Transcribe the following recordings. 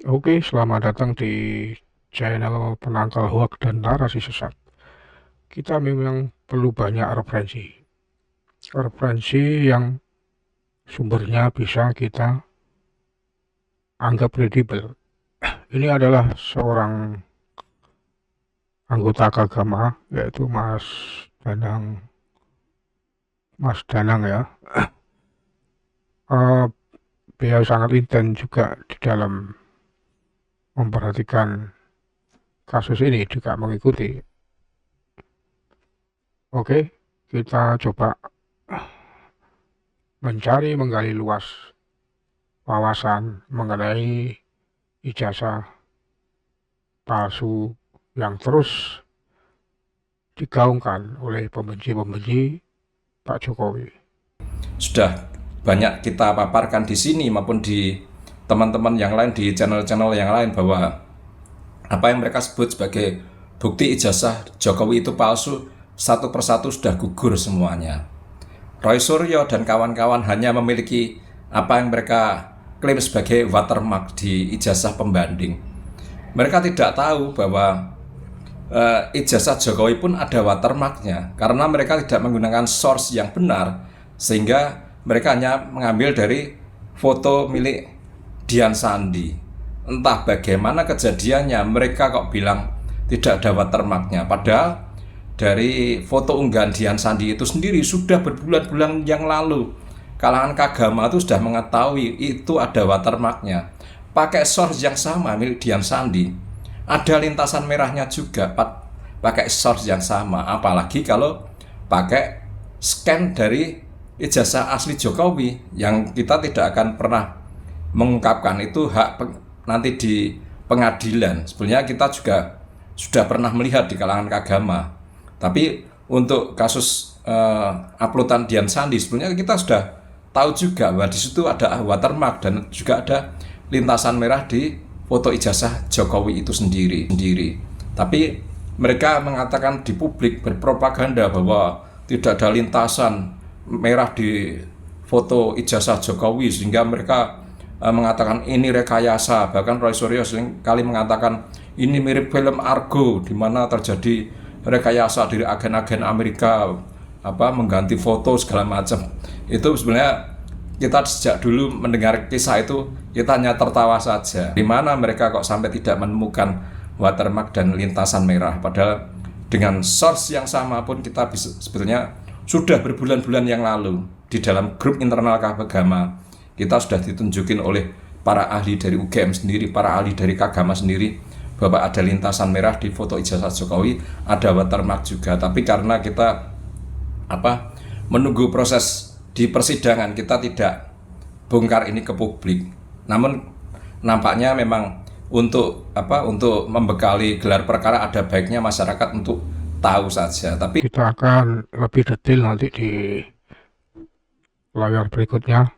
Oke, selamat datang di channel penangkal hoak dan narasi sesat. Kita memang perlu banyak referensi. Referensi yang sumbernya bisa kita anggap kredibel. Ini adalah seorang anggota Kagama, yaitu Mas Danang ya. Eh, Beliau sangat intens juga di dalam memperhatikan kasus ini, juga mengikuti. Oke, kita coba menggali luas wawasan mengenai ijazah palsu yang terus digaungkan oleh pembenci-pembenci Pak Jokowi. Sudah banyak kita paparkan di sini maupun di teman-teman yang lain di channel-channel yang lain bahwa apa yang mereka sebut sebagai bukti ijazah Jokowi itu palsu satu persatu sudah gugur semuanya. Roy Suryo dan kawan-kawan hanya memiliki apa yang mereka klaim sebagai watermark di ijazah pembanding. Mereka tidak tahu bahwa ijazah Jokowi pun ada watermarknya karena mereka tidak menggunakan source yang benar, sehingga mereka hanya mengambil dari foto milik Dian Sandi. Entah bagaimana kejadiannya, mereka kok bilang tidak ada watermarknya, padahal dari foto unggahan Dian Sandi itu sendiri sudah berbulan-bulan yang lalu kalangan Kagama itu sudah mengetahui itu ada watermarknya. Pakai source yang sama milik Dian Sandi, ada lintasan merahnya juga, pakai source yang sama. Apalagi kalau pakai scan dari ijazah asli Jokowi yang kita tidak akan pernah mengungkapkan itu nanti di pengadilan. Sebenarnya kita juga sudah pernah melihat di kalangan Kagama. Tapi untuk kasus uploadan Dian Sandi sebenarnya kita sudah tahu juga bahwa di situ ada watermark dan juga ada lintasan merah di foto ijazah Jokowi itu sendiri. Tapi mereka mengatakan di publik berpropaganda bahwa tidak ada lintasan merah di foto ijazah Jokowi, sehingga mereka mengatakan ini rekayasa. Bahkan Roy Suryo sering kali mengatakan ini mirip film Argo di mana terjadi rekayasa dari agen-agen Amerika mengganti foto segala macam. Itu sebenarnya kita sejak dulu mendengar kisah itu kita hanya tertawa saja. Di mana mereka kok sampai tidak menemukan watermark dan lintasan merah, padahal dengan source yang sama pun kita bisa, sebetulnya sudah berbulan-bulan yang lalu di dalam grup internal Kagama kita sudah ditunjukin oleh para ahli dari UGM sendiri, para ahli dari Kagama sendiri, bahwa ada lintasan merah di foto ijazah Jokowi, ada watermark juga. Tapi karena kita menunggu proses di persidangan, kita tidak bongkar ini ke publik. Namun nampaknya memang untuk membekali gelar perkara ada baiknya masyarakat untuk tahu saja. Tapi Kita akan lebih detail nanti di layar berikutnya.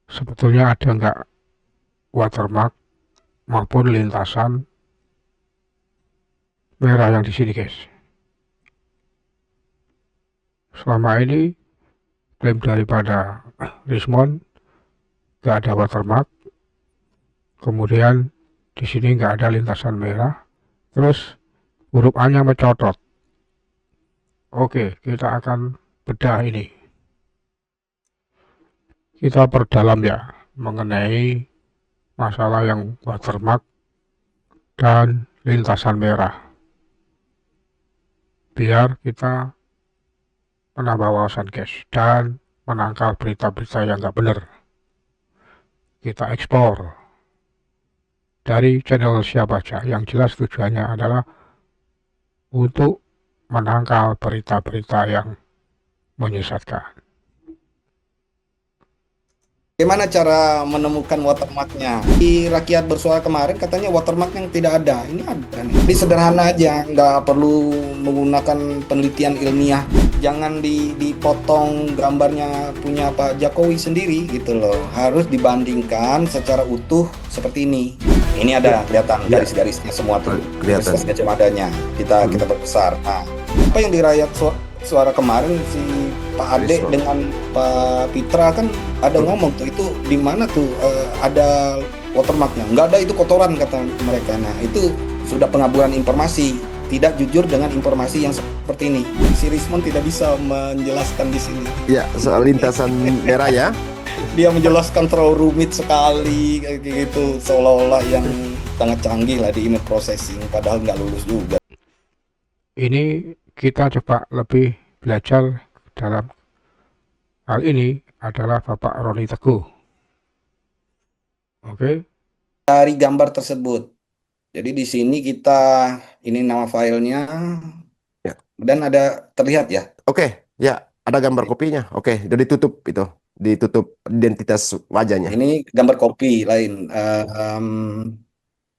Sebetulnya ada nggak watermark maupun lintasan merah yang di sini, guys. Selama ini klaim daripada Rismon nggak ada watermark, kemudian di sini nggak ada lintasan merah, terus huruf A-nya mencotot. Oke, kita akan bedah ini. Kita perdalam ya mengenai masalah yang watermark dan lintasan merah. Biar kita menambah wawasan, guys, dan menangkal berita-berita yang nggak benar. Kita eksplor dari channel siapa aja. Yang jelas tujuannya adalah untuk menangkal berita-berita yang menyesatkan. Bagaimana cara menemukan watermarknya? Di Rakyat Bersuara kemarin katanya watermark yang tidak ada. Ini ada nih. Ini sederhana aja, nggak perlu menggunakan penelitian ilmiah. Jangan dipotong gambarnya punya Pak Jokowi sendiri gitu loh. Harus dibandingkan secara utuh seperti ini. Ini ada kelihatan garis-garisnya semua tuh. Kelihatan. Garis kacamatanya. Kita perbesar. Nah, apa yang di Rakyat Suara kemarin si Pak Ade dengan Pak Pitra kan ada ngomong tuh, itu di mana tuh ada watermarknya. Nggak ada, itu kotoran kata mereka. Nah, itu sudah pengaburan informasi, tidak jujur dengan informasi yang seperti ini. Si Rismond tidak bisa menjelaskan di sini. Ya, soal lintasan merah ya. Dia menjelaskan terlalu rumit sekali kayak gitu, seolah-olah yang sangat canggih lah di image processing, padahal nggak lulus juga. Ini kita coba lebih belajar dalam hal ini adalah Bapak Roni Teguh. Oke. Dari gambar tersebut. Jadi di sini kita, ini nama filenya, Ya. dan ada terlihat ya. Oke, ya, ada gambar kopinya. Oke, udah ditutup itu. Ditutup identitas wajahnya. Ini gambar kopi lain.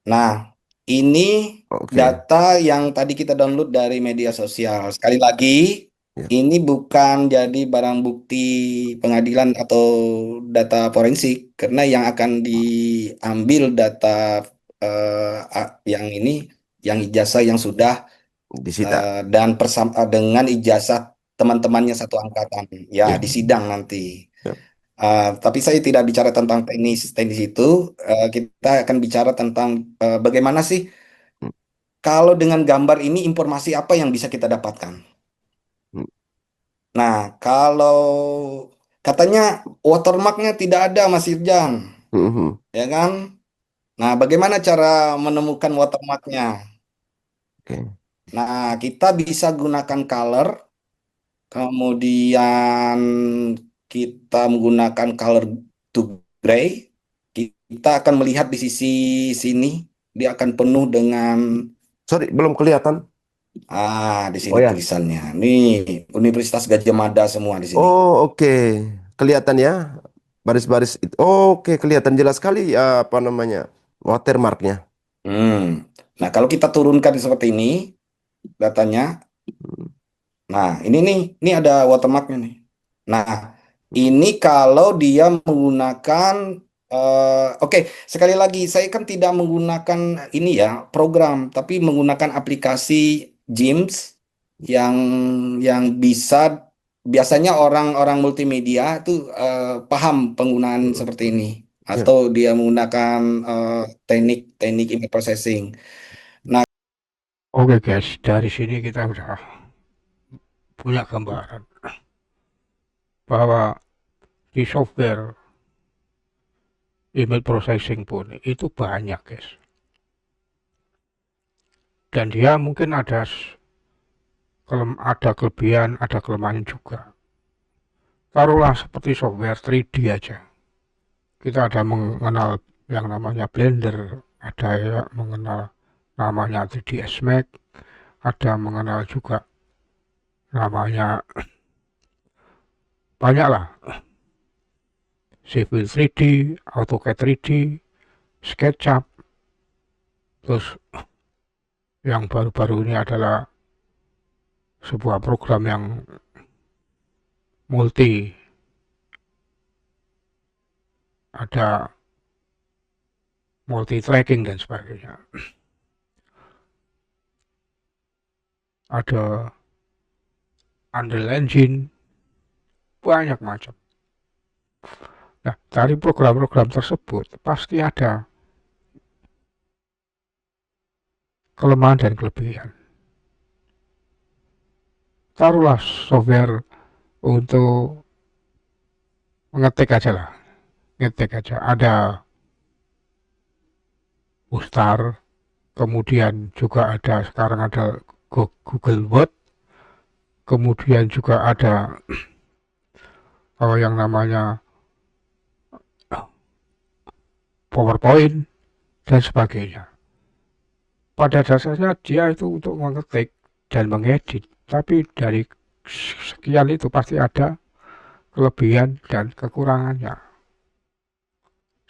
Nah, ini Oke. data yang tadi kita download dari media sosial. Sekali lagi, Ya. ini bukan jadi barang bukti pengadilan atau data forensik, karena yang akan diambil data yang ini, yang ijazah yang sudah Disita. dan dengan ijazah teman-temannya satu angkatan, ya Ya. di sidang nanti. Ya. Tapi saya tidak bicara tentang teknis itu. Kita akan bicara tentang bagaimana sih Hmm. kalau dengan gambar ini informasi apa yang bisa kita dapatkan. Hmm. Nah, kalau katanya watermarknya tidak ada, Mas Irjan, Mhm. ya kan? Nah, bagaimana cara menemukan watermarknya? Oke. Nah, kita bisa gunakan color, kemudian kita menggunakan color to gray. Kita akan melihat di sisi sini, dia akan penuh dengan Sorry, belum kelihatan. di Oh sini ya. tulisannya. Nih, Universitas Gadjah Mada semua di sini. Oh, oke. Kelihatan ya. Baris-baris itu. Oke, kelihatan jelas sekali apa namanya? Watermarknya. Nah, kalau kita turunkan seperti ini datanya. Nah, ini ada watermarknya nih. Nah, ini kalau dia menggunakan oke, sekali lagi saya kan tidak menggunakan ini ya program, tapi menggunakan aplikasi Jeems yang bisa, biasanya orang-orang multimedia itu paham penggunaan seperti ini, Ya. atau dia menggunakan teknik image processing. Nah, Oke guys, dari sini kita sudah punya gambaran bahwa di software image processing pun itu banyak guys. Dan dia mungkin ada kelebihan, ada kelemahan juga. Taruhlah seperti software 3D aja. Kita ada mengenal yang namanya Blender, ada yang mengenal namanya 3ds Max, ada mengenal juga namanya banyak lah, Civil 3D, AutoCAD 3D, SketchUp. Terus yang baru-baru ini adalah sebuah program yang multi, ada multi tracking dan sebagainya. Ada Unreal Engine, banyak macam. Nah, dari program-program tersebut pasti ada kelemahan dan kelebihan. Taruhlah software untuk ngetik aja lah, ngetik aja. Ada Ustar, kemudian juga ada sekarang ada Google Word, kemudian juga ada yang namanya PowerPoint dan sebagainya. Pada dasarnya dia itu untuk mengetik dan mengedit, tapi dari sekian itu pasti ada kelebihan dan kekurangannya.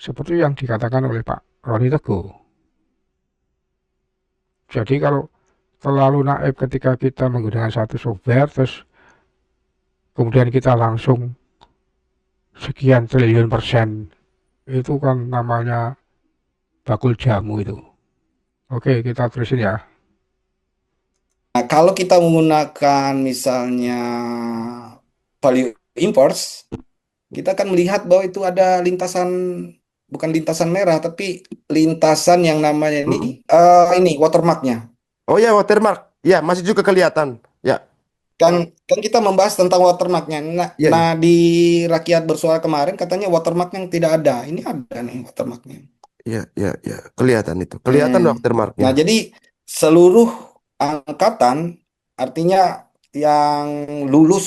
Seperti yang dikatakan oleh Pak Roni Teguh. Jadi kalau terlalu naif ketika kita menggunakan satu software, terus kemudian kita langsung sekian triliun %, itu kan namanya bakul jamu itu. Oke, kita terusin ya. Nah, kalau kita menggunakan misalnya value imports, kita akan melihat bahwa itu ada lintasan bukan lintasan merah, tapi lintasan yang namanya Mm-mm. ini watermarknya. Oh ya, watermark. Ya, masih juga kelihatan. Ya, Kan kita membahas tentang watermarknya. Nah, iya, nah iya, di rakyat bersuara kemarin katanya watermark yang tidak ada. Ini ada nih watermarknya. iya, iya, iya. Kelihatan itu. Kelihatan Hmm. watermarknya. Nah, jadi seluruh angkatan artinya yang lulus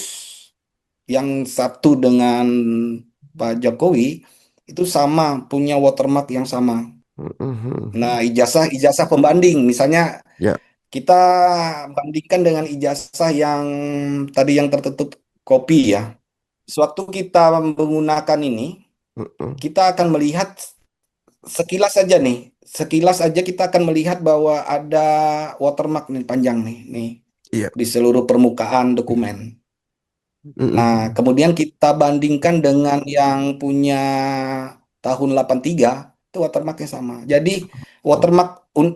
yang satu dengan Pak Jokowi itu sama, punya watermark yang sama. Nah, Mhm. ijazah pembanding misalnya Ya, kita bandingkan dengan ijazah yang tadi yang tertutup kopi ya. Sewaktu kita menggunakan ini, mhm. kita akan melihat sekilas saja nih. Sekilas aja kita akan melihat bahwa ada watermark nih panjang nih Iya. di seluruh permukaan dokumen. Nah, Mhm. kemudian kita bandingkan dengan yang punya tahun 83, itu watermarknya sama. Jadi Oh,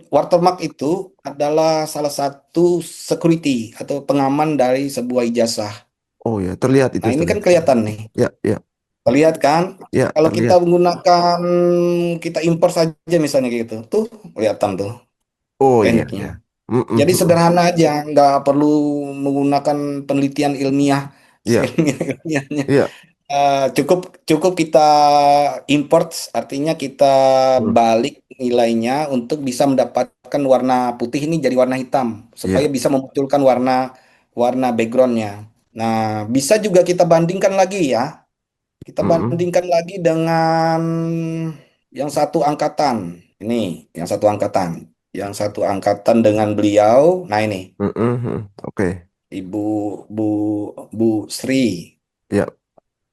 watermark itu adalah salah satu security atau pengaman dari sebuah ijazah. oh ya, terlihat itu, Nah, ini kan terlihat. kelihatan nih. Ya, ya, Terlihat kan? ya, Kalau kita terlihat. menggunakan kita impor saja misalnya kayak gitu, tuh kelihatan tuh Oh iya, tekniknya. ya. Mhm, Jadi mhm. sederhana aja, nggak perlu menggunakan penelitian ilmiah, Iya, ilmiahnya. iya. Cukup cukup kita import, artinya kita Hmm. balik nilainya untuk bisa mendapatkan warna putih ini jadi warna hitam, supaya Iya. bisa memunculkan warna warna backgroundnya. Nah, bisa juga kita bandingkan lagi ya. Kita Mhm, bandingkan lagi dengan yang satu angkatan. Ini, yang satu angkatan. Yang satu angkatan dengan beliau. Nah ini, mhm, mhm. Oke. Ibu Bu Bu Sri. Ya.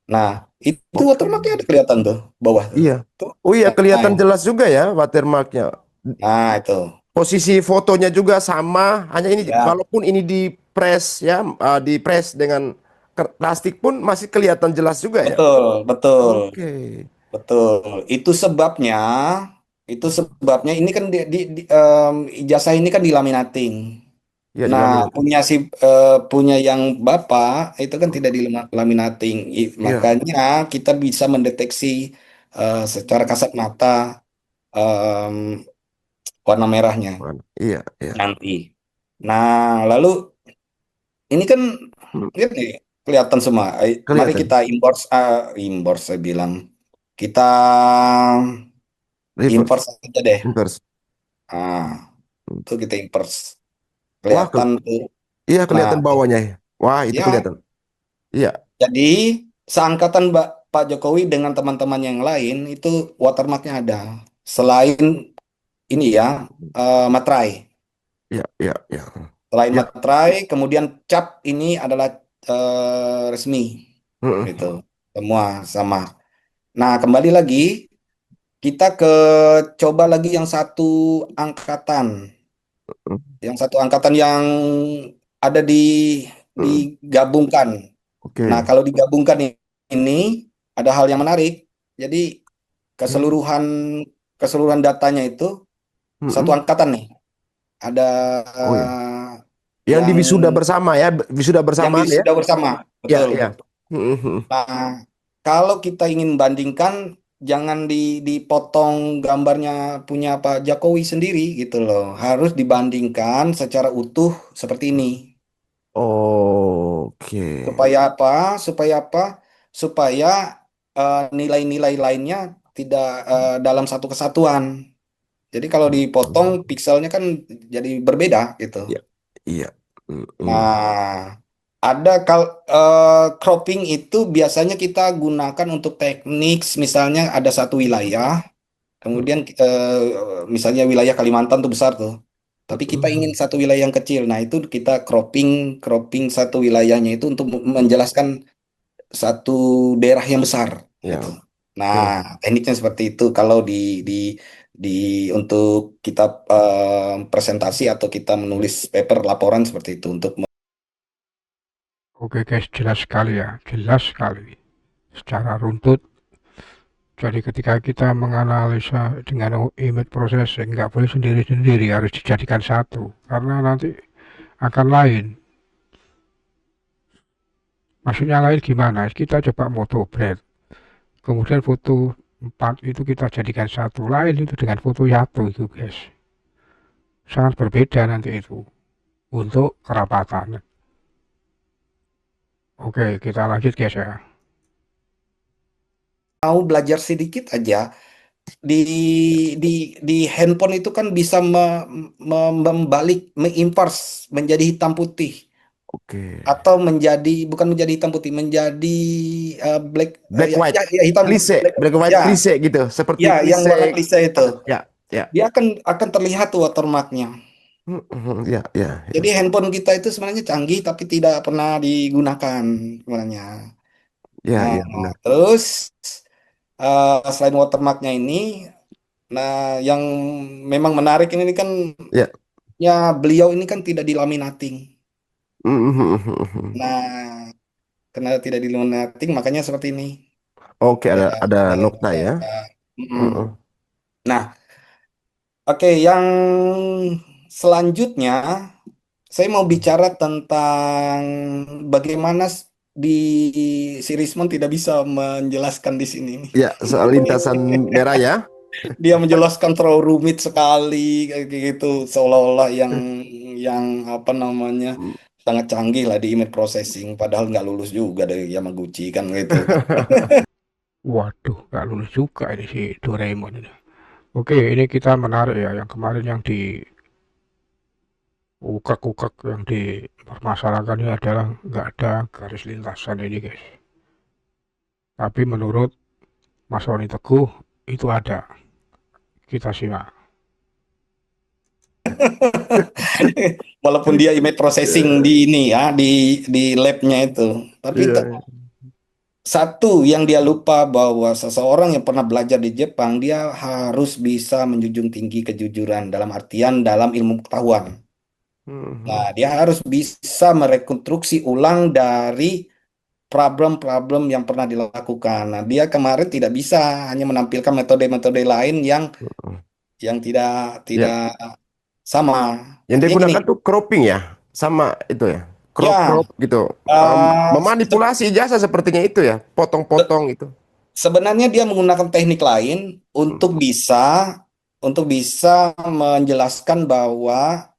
Nah, itu Oke. watermarknya ada kelihatan tuh, bawah tuh. Iya. Tuh. Oh iya, Nah, kelihatan ini. jelas juga ya watermarknya. Nah, itu. Posisi fotonya juga sama, hanya ini Ya, walaupun ini di press ya, di press dengan plastik pun masih kelihatan jelas juga ya. betul, betul, Oke. betul. Itu sebabnya ini kan ijazah ini kan dilaminating. Ya Nah, dilaminating. punya yang Bapak itu kan tidak dilaminating. Iya. Makanya kita bisa mendeteksi secara kasat mata em, warna merahnya Iya, iya. nanti. Nah, lalu ini kan Hmm, lihat nih kelihatan semua. Mari kita kelihatan. import saya bilang. Kita import Reverse. saja deh. Inverse. Ah, Hmm. itu kita import. Wah, Kelihatan tuh. iya Nah, kelihatan bawahnya ya. Wah, itu ya. kelihatan. Iya. Jadi, seangkatan Pak Jokowi dengan teman-teman yang lain itu watermarknya ada. Selain ini ya, materai. Iya, iya, iya. Selain Iya. materai, kemudian cap ini adalah resmi. Gitu. Mm-mm. Semua sama. Nah, kembali lagi, kita coba lagi yang satu angkatan. Yang satu angkatan yang ada Mm-mm. digabungkan. Nah, Oke. kalau digabungkan ini ada hal yang menarik. Jadi Hmm. keseluruhan keseluruhan datanya itu satu Mm-mm. angkatan nih. Ada Oh ya. Yang di yang wisuda bersama ya, wisuda yang bersamaan ya. sudah bersama, Ya, betul. ya. Mm-mm. Nah, kalau kita ingin bandingkan, jangan dipotong gambarnya punya Pak Jokowi sendiri gitu loh. Harus dibandingkan secara utuh seperti ini. Oke. Supaya apa? Supaya apa? Supaya nilai-nilai lainnya tidak dalam satu kesatuan. Jadi kalau dipotong pixelnya kan jadi berbeda gitu. Ya, iya. Mm-mm. Nah, cropping itu biasanya kita gunakan untuk teknik, misalnya ada satu wilayah, kemudian misalnya wilayah Kalimantan tuh besar tuh. Tapi kita ingin Mm-mm. satu wilayah yang kecil. Nah, itu kita cropping cropping satu wilayahnya itu untuk menjelaskan satu daerah yang besar gitu. Ya, Nah, oke. tekniknya seperti itu kalau di di untuk kita presentasi atau kita menulis paper laporan seperti itu untuk Oke guys, jelas sekali ya, jelas sekali. Secara runtut, jadi ketika kita menganalisa dengan image processing, nggak boleh sendiri-sendiri, harus dijadikan satu. Karena nanti akan lain. Maksudnya lain gimana? Kita coba moto brand, kemudian foto 4 itu kita jadikan satu, lain itu dengan foto satu itu guys. Sangat berbeda nanti itu untuk kerapatan. Oke, kita lanjut guys ya. Mau belajar sedikit aja di di di handphone itu kan bisa membalik, menginverse menjadi hitam putih Oke. atau menjadi, bukan menjadi hitam putih, menjadi black, Black ya, white, ya hitam klise, black, black white ya klise gitu, seperti ya yang warna klise. klise itu. Ya, ya. Dia akan terlihat tuh watermarknya. Ya, ya, Jadi ya. handphone kita itu sebenarnya canggih tapi tidak pernah digunakan sebenarnya. Ya, Nah, ya, benar. terus selain watermarknya ini, nah yang memang menarik ini kan, Ya. ya beliau ini kan tidak dilaminating. Mhm. Nah, karena tidak dilaminating makanya seperti ini. Oke, Ya, ada nokta ya. mm. Nah, oke, yang selanjutnya saya mau bicara tentang bagaimana di si Rismon tidak bisa menjelaskan di sini nih. Ya, soal lintasan merah ya. Dia menjelaskan terlalu rumit sekali kayak gitu, seolah-olah yang apa namanya sangat canggih lah di image processing, padahal nggak lulus juga dari Yamaguchi kan gitu. Waduh, nggak lulus juga ini si Doraemon ini. Oke, ini kita menarik ya, yang kemarin yang di ukek-ukek yang dipermasalahkan ini adalah nggak ada garis lintasan ini guys. Tapi menurut Mas Roni Teguh itu ada. Kita simak. Walaupun dia image processing di ini ya, di labnya itu, tapi Iya. satu yang dia lupa bahwa seseorang yang pernah belajar di Jepang, dia harus bisa menjunjung tinggi kejujuran dalam artian dalam ilmu pengetahuan. Nah, Mhm. dia harus bisa merekonstruksi ulang dari problem-problem yang pernah dilakukan. Nah, dia kemarin tidak bisa, hanya menampilkan metode-metode lain yang tidak Ya, tidak sama. yang Artinya gini, digunakan tuh cropping ya, sama itu ya, crop ya, crop gitu. eh, se- Memanipulasi ijazah sepertinya itu ya, potong-potong itu. sebenarnya dia menggunakan teknik lain untuk bisa menjelaskan bahwa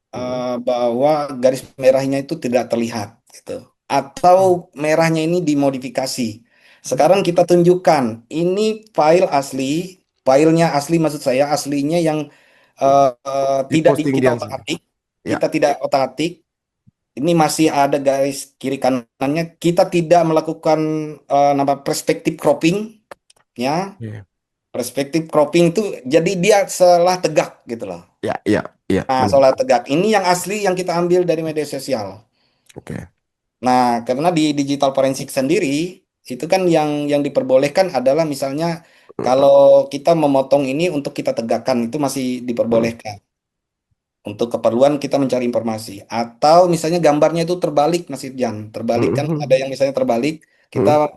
garis merahnya itu tidak terlihat gitu. Atau merahnya ini dimodifikasi. Sekarang kita tunjukkan ini filenya asli, maksud saya aslinya yang tidak Diposting kita dia sih. otak-atik, Ya, kita tidak otak-atik. Ini masih ada garis kiri kanannya. Kita tidak melakukan nama perspektif cropping, ya. ya, Perspektif cropping itu jadi dia seolah tegak gitu loh. ya, ya, ya, Nah, benar. seolah tegak. Ini yang asli yang kita ambil dari media sosial. Oke. Nah, karena di digital forensik sendiri itu kan yang diperbolehkan adalah misalnya kalau kita memotong ini untuk kita tegakkan itu masih diperbolehkan untuk keperluan kita mencari informasi. Atau misalnya gambarnya itu terbalik, Mas Irjan. Terbalik kan ada yang misalnya terbalik, kita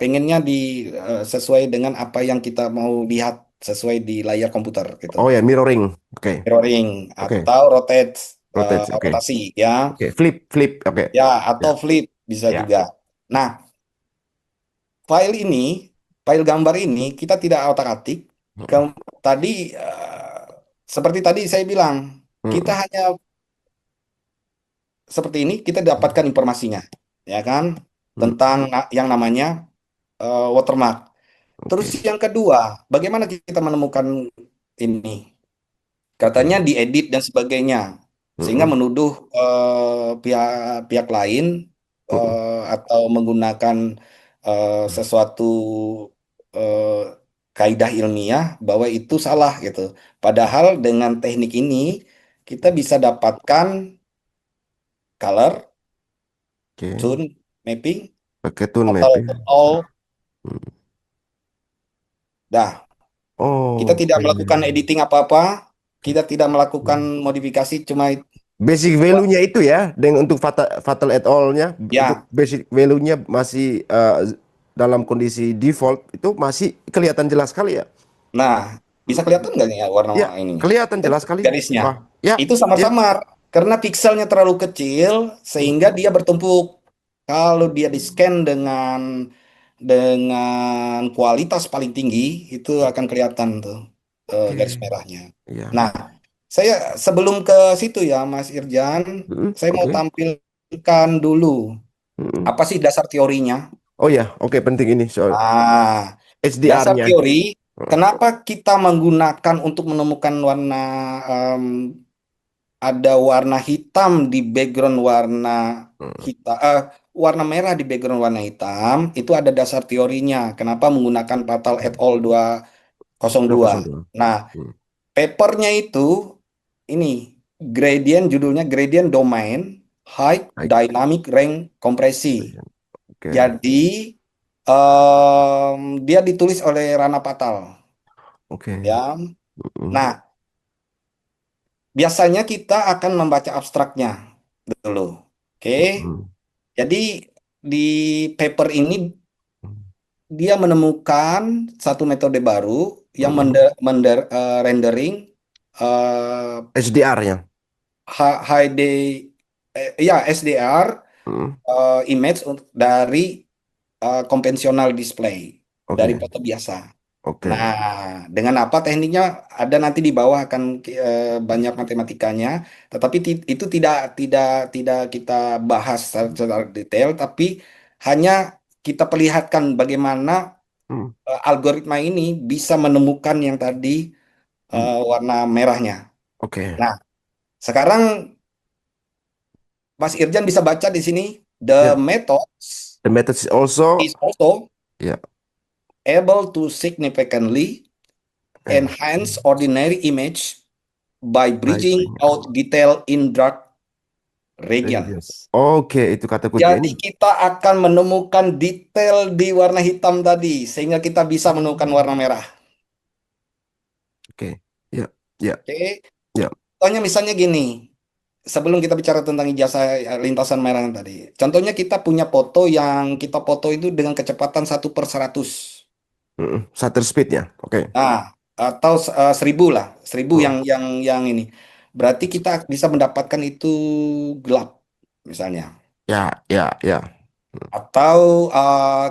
pengennya sesuai dengan apa yang kita mau lihat sesuai di layar komputer gitu. Oh ya, mirroring. Oke, Mirroring oke. atau rotate, Rotate. Oke, rotasi ya. oke. Flip, flip. Oke. Ya, atau Ya, flip bisa ya. juga. Nah, file ini, file gambar ini kita tidak otak-atik. Tadi seperti tadi saya bilang, kita hanya seperti ini kita dapatkan informasinya, ya kan, tentang yang namanya watermark. Terus Oke. yang kedua, bagaimana kita menemukan ini? Katanya diedit dan sebagainya, sehingga menuduh pihak pihak lain atau menggunakan sesuatu eh, kaidah ilmiah bahwa itu salah gitu. Padahal dengan teknik ini kita bisa dapatkan color, Oke. tone, mapping, Pakai tune atau mapping. all. Dah, kita Oh, tidak oke. melakukan editing apa-apa, kita tidak melakukan modifikasi, cuma Basic value-nya itu ya, dengan untuk fatal, fatal et al.-nya, untuk ya. basic value-nya masih dalam kondisi default, itu masih kelihatan jelas sekali ya. Nah, bisa kelihatan nggak nih ya warna Ya, ini? kelihatan jelas sekali. Garisnya. Wah, ya, Itu ya. samar-samar karena pikselnya terlalu kecil sehingga dia bertumpuk. Kalau dia di-scan dengan dengan kualitas paling tinggi itu akan kelihatan tuh garis Oke. merahnya. Ya. Nah, saya sebelum ke situ ya Mas Irjan, saya mau Oke. tampilkan dulu Mm-mm. apa sih dasar teorinya. Oh ya, oke, penting ini soal Ah, dasar HDR-nya. teori, kenapa kita menggunakan untuk menemukan em, ada warna hitam di background warna hitam, warna merah di background warna hitam, itu ada dasar teorinya. Kenapa menggunakan Patal et al. 202. 202. Nah, Hmm. papernya itu ini gradient, judulnya gradient domain height Baik. dynamic range kompresi. Oke. Jadi dia ditulis oleh Rana Patal Oke. ya. Mm-mm. Nah, biasanya kita akan membaca abstraknya dulu. Oke. Mm-mm. Jadi di paper ini dia menemukan satu metode baru yang Mm-mm. rendering eh, HDR-nya. HD ya SDR Mm. image dari konvensional display dari Oke. foto biasa. Oke. Nah, dengan apa tekniknya ada nanti di bawah akan banyak matematikanya, tetapi itu tidak kita bahas secara detail, tapi hanya kita perlihatkan bagaimana Mm. algoritma ini bisa menemukan yang tadi Mm. warna merahnya. Oke. Nah, sekarang Mas Irjan bisa baca di sini, the Ya. methods The method is also, is also ya. able to significantly And enhance ordinary image by by bridging bring out detail in dark radius. regions. Oke, itu kata kunci ini. Jadi kita akan menemukan detail di warna hitam tadi sehingga kita bisa menemukan warna merah. Oke. Ya. Ya. Oke. Ya. Contohnya misalnya gini, sebelum kita bicara tentang ijazah lintasan merah yang tadi. Contohnya kita punya foto yang kita foto itu dengan kecepatan 1/100. Shutter speed-nya. Oke. Nah, atau 1000 lah, 1000 Hmm. yang ini. Berarti kita bisa mendapatkan itu gelap misalnya. Ya, ya, ya. Atau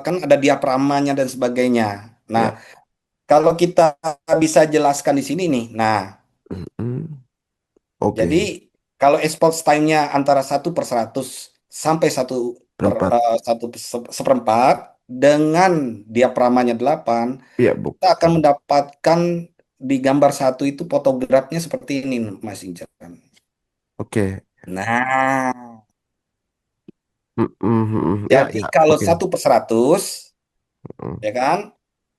kan ada diaframanya dan sebagainya. Nah, Ya. kalau kita bisa jelaskan di sini nih. Nah, Mm. Oke. jadi kalau export time-nya antara 1/100 sampai Perempat. 1/1 dengan diaframanya 8, Iya, Bu. kita akan mendapatkan di gambar satu itu fotografnya seperti ini, Mas Injan. Oke. Nah, Ya, jadi ya. kalau Oke. 1/100, Mm. ya kan?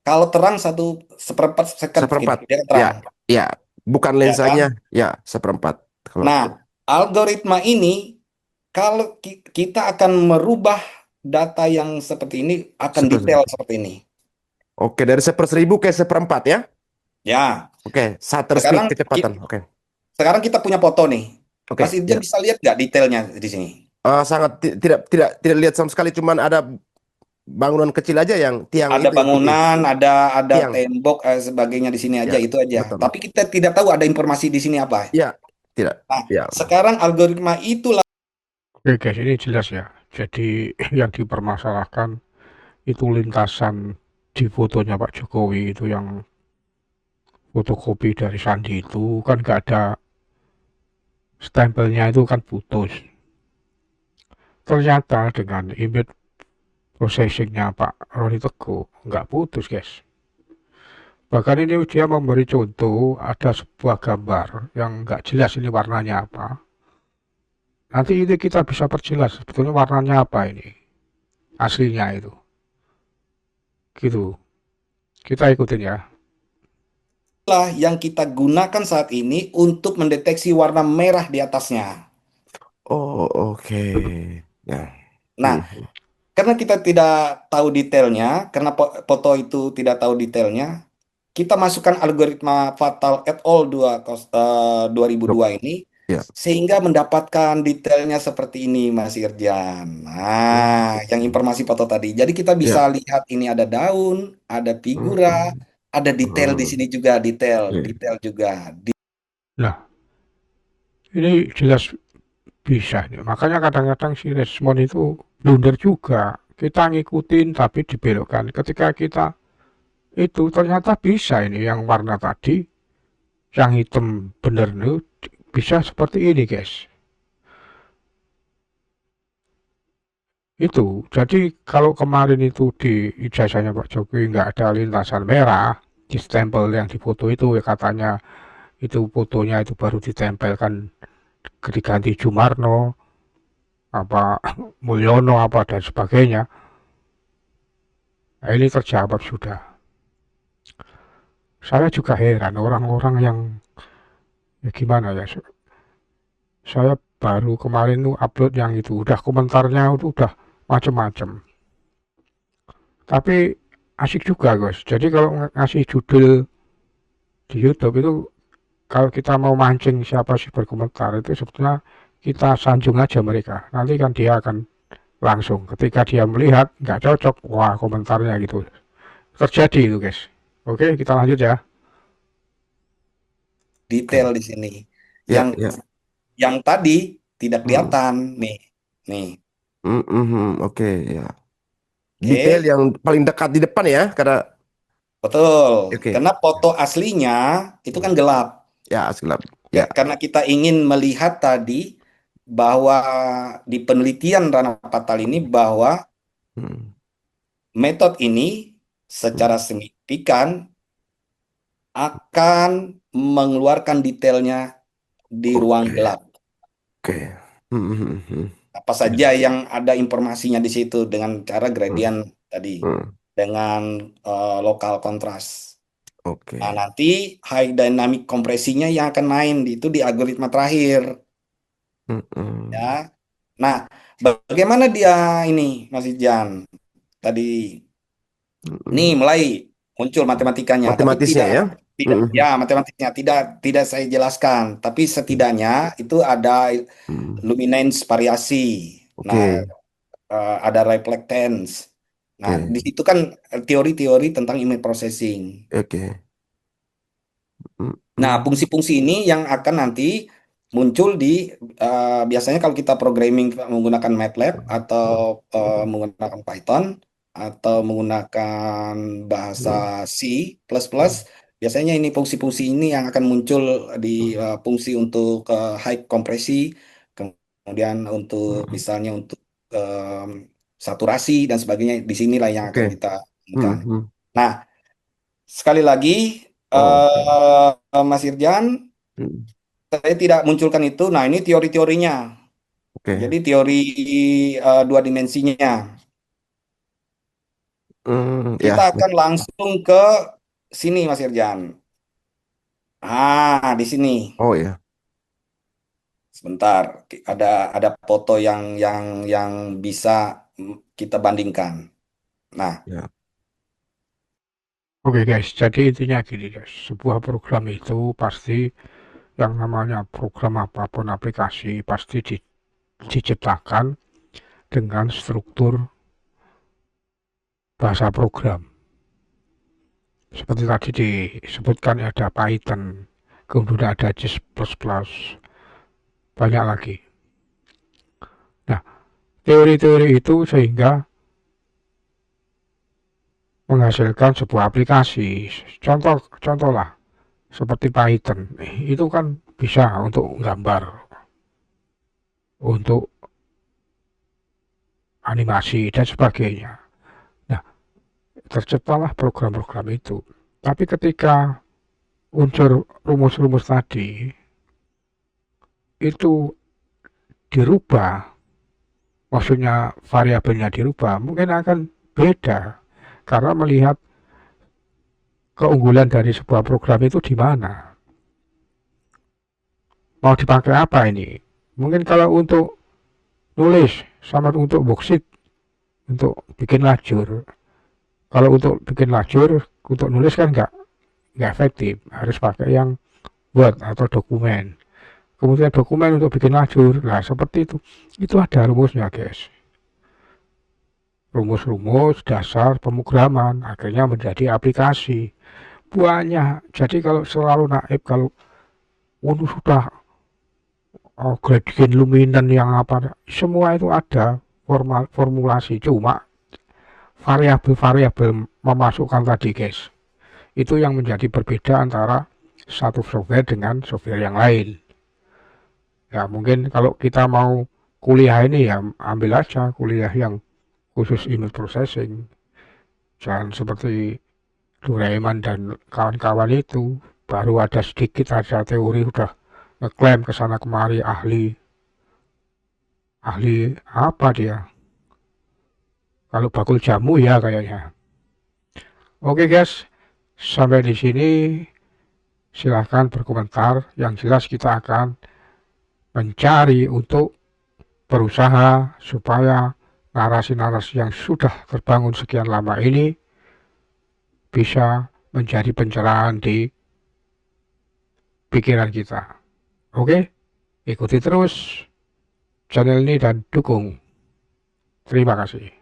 Kalau terang 1/4 second gini, Seperempat. dia Ya, terang, ya. Bukan ya lensanya. kan? Ya, seperempat. Kalau Nah, algoritma ini kalau kita akan merubah data yang seperti ini akan detail seperempat. seperti ini. Oke, dari 1/1000 ke seperempat ya. Ya, Oke, shutter speed sekarang kecepatan. Oke. sekarang kita punya foto nih. Mas Oke, Irjan ya. bisa lihat nggak detailnya di sini? Sangat tidak lihat sama sekali, cuman ada bangunan kecil aja yang tiang Ada itu yang putih. bangunan, ada Tiang. tembok, sebagainya di sini aja Ya, itu aja. betul. Tapi kita tidak tahu ada informasi di sini apa. Ya, tidak. Nah, Ya. sekarang algoritma itulah Oke guys, ini jelas ya. Jadi yang dipermasalahkan itu lintasan di fotonya Pak Jokowi itu yang fotokopi dari Sandi itu kan nggak ada stempelnya itu kan putus. Ternyata dengan image processingnya Pak Roni Teguh nggak putus guys. Bahkan ini dia memberi contoh ada sebuah gambar yang nggak jelas ini warnanya apa. Nanti ini kita bisa perjelas sebetulnya warnanya apa ini aslinya itu. Gitu. Kita ikutin ya. yang kita gunakan saat ini untuk mendeteksi warna merah di atasnya. Oh, oke. Ya. Nah, Hmm. karena kita tidak tahu detailnya, karena foto itu tidak tahu detailnya, kita masukkan algoritma Fatal et al. 2002 Dok. ini Ya. sehingga mendapatkan detailnya seperti ini, Mas Irjan. Nah, yang Hmm. informasi foto tadi. Jadi kita bisa Ya. lihat ini ada daun, ada figura, Hmm. ada detail di Hmm. sini juga, detail, Oke. detail juga. Nah, ini jelas bisa nih. Makanya kadang-kadang si Resmond itu blunder juga. kita ngikutin tapi dibelokkan. Ketika kita itu ternyata bisa ini yang warna tadi, yang hitam bener nih, bisa seperti ini guys. Itu, jadi kalau kemarin itu di ijazahnya Pak Jokowi nggak ada lintasan merah, di stempel yang difoto itu ya katanya itu fotonya itu baru ditempelkan diganti Jumarno, apa Mulyono apa dan sebagainya. Nah, ini terjawab sudah. Saya juga heran orang-orang yang ya gimana ya. Saya baru kemarin tuh upload yang itu udah komentarnya itu udah macem-macem. Tapi asik juga guys. Jadi kalau ngasih judul di YouTube itu kalau kita mau mancing siapa sih berkomentar itu sebetulnya kita sanjung aja mereka. Nanti kan dia akan langsung ketika dia melihat nggak cocok, wah komentarnya gitu. Terjadi itu guys. Oke, kita lanjut ya. Detail di sini. Ya, Yang ya. yang tadi tidak Hmm. kelihatan nih. Nih. Oke, ya. Detail Oke, yang paling dekat di depan ya, karena betul. oke. Karena foto aslinya itu kan gelap. Ya, gelap. Ya. Karena kita ingin melihat tadi bahwa di penelitian Rana Patal ini bahwa Hmm. metode ini Hmm. secara signifikan akan mengeluarkan detailnya di ruang Oke, gelap. oke. Hmm. Apa saja yang ada informasinya di situ dengan cara Hmm. gradient tadi, Hmm. dengan lokal kontras. Nah, Oke. nanti high dynamic kompresinya yang akan main itu di algoritma terakhir, Hmm. ya. Nah, bagaimana dia ini, Mas Ijan? Tadi nih Hmm. mulai muncul matematikanya, tapi Matematisnya tidak ya. tidak Hmm. ya matematiknya tidak saya jelaskan, tapi setidaknya itu ada Hmm. luminance variasi. Nah, Oke, ada reflectance. Nah, di oke, situ kan teori-teori tentang image processing. oke. Nah, Hmm. fungsi-fungsi ini yang akan nanti muncul di biasanya kalau kita programming menggunakan MATLAB atau menggunakan Python atau menggunakan bahasa Hmm. C++, biasanya ini fungsi-fungsi ini yang akan muncul di fungsi untuk high kompresi, kemudian untuk Hmm. misalnya untuk saturasi dan sebagainya. Di sinilah yang akan Oke. kita Hmm. temukan. Hmm. Nah, sekali lagi, Oke. Mas Irjan, Hmm. saya tidak munculkan itu. Nah, ini teori-teorinya. Oke. Jadi teori dua dimensinya. Ya. Kita akan langsung ke sini, Mas Irjan. Ah, di sini. Oh ya. Sebentar, ada foto yang bisa kita bandingkan. Nah, Ya. Oke guys, jadi intinya gini guys, sebuah program itu pasti yang namanya program apapun aplikasi pasti diciptakan dengan struktur bahasa program. Seperti tadi disebutkan ada Python, kemudian ada C++, banyak lagi. Nah, teori-teori itu sehingga menghasilkan sebuah aplikasi. Contohlah seperti Python, itu kan bisa untuk gambar, untuk animasi dan sebagainya. Nah, terciptalah program-program itu. Tapi ketika unsur rumus-rumus tadi itu dirubah, maksudnya variabelnya dirubah, mungkin akan beda karena melihat keunggulan dari sebuah program itu di mana. Mau dipakai apa ini? Mungkin kalau untuk nulis sama untuk worksheet, untuk bikin lajur. Kalau untuk bikin lajur, untuk nulis kan nggak efektif. Harus pakai yang Word atau dokumen. Kemudian dokumen untuk bikin lajur. Nah, seperti itu. Itu ada rumusnya, guys. Rumus-rumus dasar pemrograman akhirnya menjadi aplikasi. Banyak. Jadi kalau selalu naib kalau sudah gradient luminan yang apa semua itu ada formulasi cuma variabel-variabel memasukkan tadi guys, itu yang menjadi berbeda antara satu software dengan software yang lain. Ya mungkin kalau kita mau kuliah ini ya ambil aja kuliah yang khusus image processing, jangan seperti Doraemon dan kawan-kawan itu baru ada sedikit aja teori udah ngeklaim kesana kemari ahli apa dia, kalau bakul jamu ya kayaknya. Oke guys, sampai di sini silahkan berkomentar. Yang jelas kita akan mencari untuk berusaha supaya narasi-narasi yang sudah terbangun sekian lama ini bisa menjadi pencerahan di pikiran kita. Oke, ikuti terus channel ini dan dukung. Terima kasih.